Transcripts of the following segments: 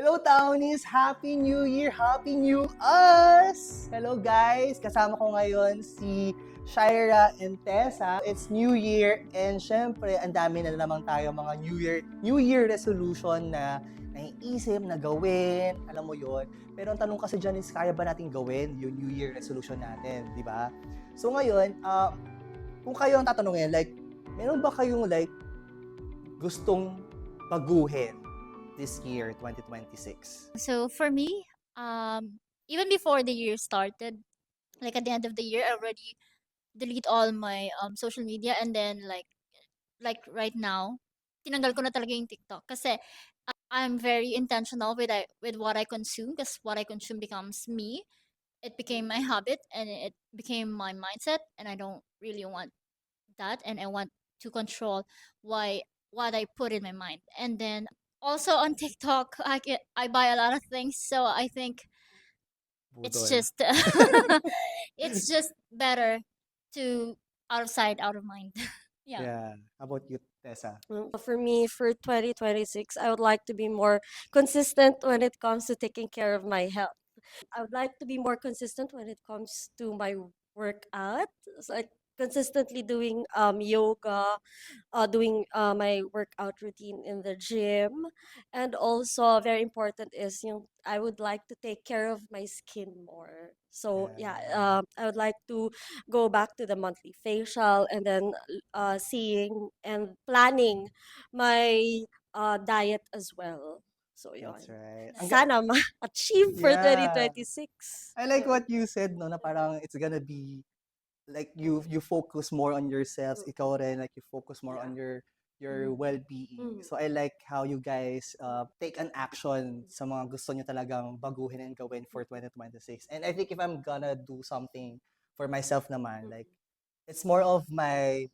Hello, Townies! Happy New Year! Happy New Us! Hello, guys! Kasama ko ngayon si Shaira and Tessa. It's New Year and syempre, ang dami na naman tayo mga New Year resolution na naiisip na gawin. Alam mo yon. Pero ang tanong kasi dyan is, kaya ba natin gawin yung New Year resolution natin? Di ba? So ngayon, kung kayo ang tatanungin, like, meron ba kayong like gustong baguhin this year, 2026? So for me, even before the year started, like at the end of the year, I already delete all my social media, and then like right now, tinanggal ko na talaga yung TikTok kasi I'm very intentional with what I consume, because what I consume becomes me. It became my habit and it became my mindset, and I don't really want that, and I want to control why what I put in my mind. And then also on TikTok, I buy a lot of things, so I think it's Budol. just it's just better to out of sight, out of mind. Yeah. Yeah. How about you, Tessa? For me, for 2026, I would like to be more consistent when it comes to taking care of my health. I would like to be more consistent when it comes to my workout. So like consistently doing yoga, doing my workout routine in the gym, and also very important is I would like to take care of my skin more. So yeah, Yeah. I would like to go back to the monthly facial, and then seeing and planning my diet as well. So That's yon. right. Sana ma-achieve for Yeah. 2026. I like what you said, no, na parang it's gonna be like you focus more on yourselves, ikaw rin, like you focus more Yeah. on your well-being. Mm. So I like how you guys take an action sa mga gusto nyo talagang baguhin and gawin for 2026. And I think if I'm gonna do something for myself naman, like it's more of my,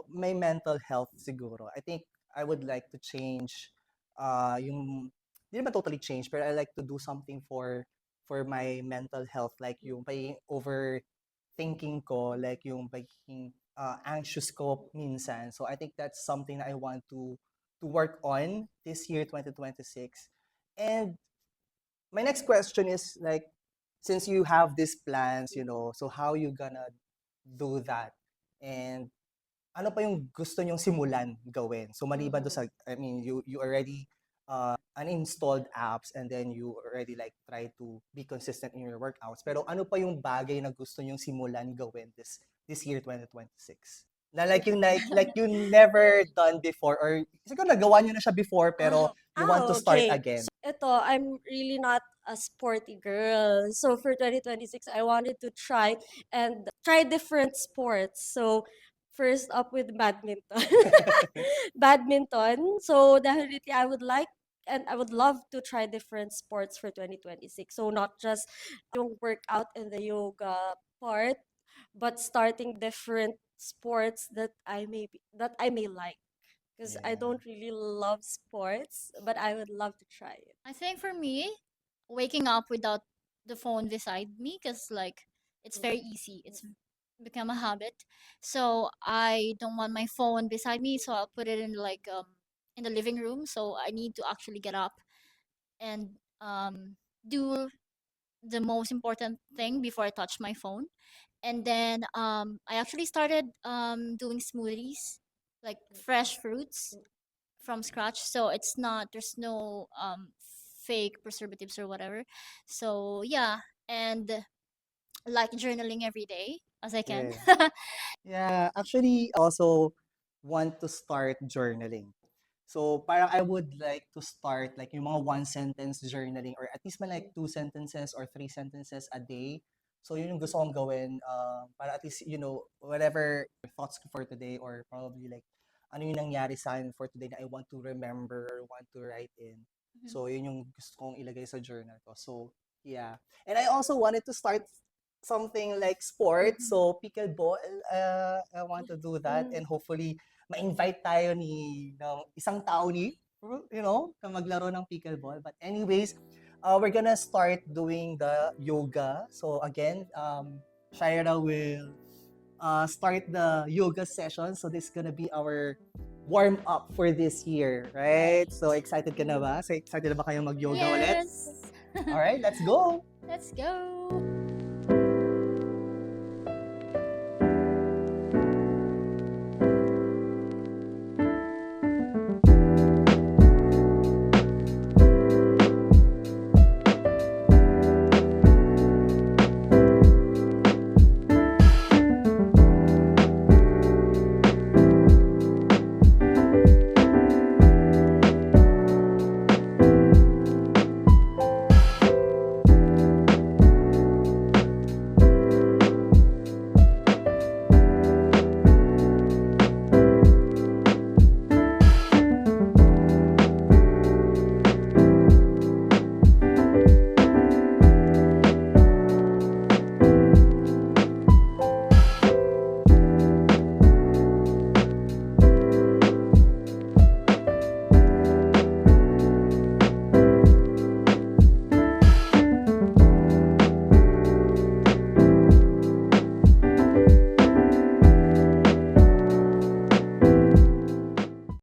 my mental health siguro. I think I would like to change yung hindi naman totally change, pero I like to do something for my mental health, like yung pagiging overthinking ko, like yung pagiging anxious ko minsan. So I think that's something that I want to work on this year, 2026. And my next question is like, since you have these plans, so how you gonna do that? And ano pa yung gusto nyong simulan gawin? So maliban do sa, I mean, you already uninstalled apps and then you already like try to be consistent in your workouts. Pero ano pa yung bagay na gusto nyong simulan gawin this year 2026? Na like you never done before, or siguro nagawa nyo na siya before pero you want to start Okay. again. So, ito, I'm really not a sporty girl. So, for 2026, I wanted to try different sports. So, first up with badminton. Badminton. So, definitely, I would like and I would love to try different sports for 2026. So, not just yung workout and the yoga part, but starting different sports that I may like, because I Yeah. don't really love sports, but I would love to try it. I think for me, waking up without the phone beside me, because like it's very easy. It's become a habit. So I don't want my phone beside me, so I'll put it in the living room. So I need to actually get up and do the most important thing before I touch my phone. And then I actually started doing smoothies, like fresh fruits from scratch, so it's not there's no fake preservatives or whatever. So yeah, and like journaling every day as I can. Yeah. Yeah, actually, I also want to start journaling. So, parang I would like to start like yung mga one sentence journaling, or at least man like two sentences or three sentences a day. So, yun yung gusto kong gawin para at least, whatever thoughts ko for today, or probably like ano yung nangyari sa akin for today na I want to remember or want to write in. Mhm. So, yun yung gusto kong ilagay sa journal ko. So, yeah. And I also wanted to start something like sports. So, pickleball, I want to do that. And hopefully, ma-invite tayo ng isang tao na maglaro ng pickleball. But anyways, we're gonna start doing the yoga. So, again, Shaira will start the yoga session. So, this is gonna be our warm up for this year, right? So excited ka na ba? So excited na ba kayong mag-yoga ulit? Yes. Alright, let's go! Let's go.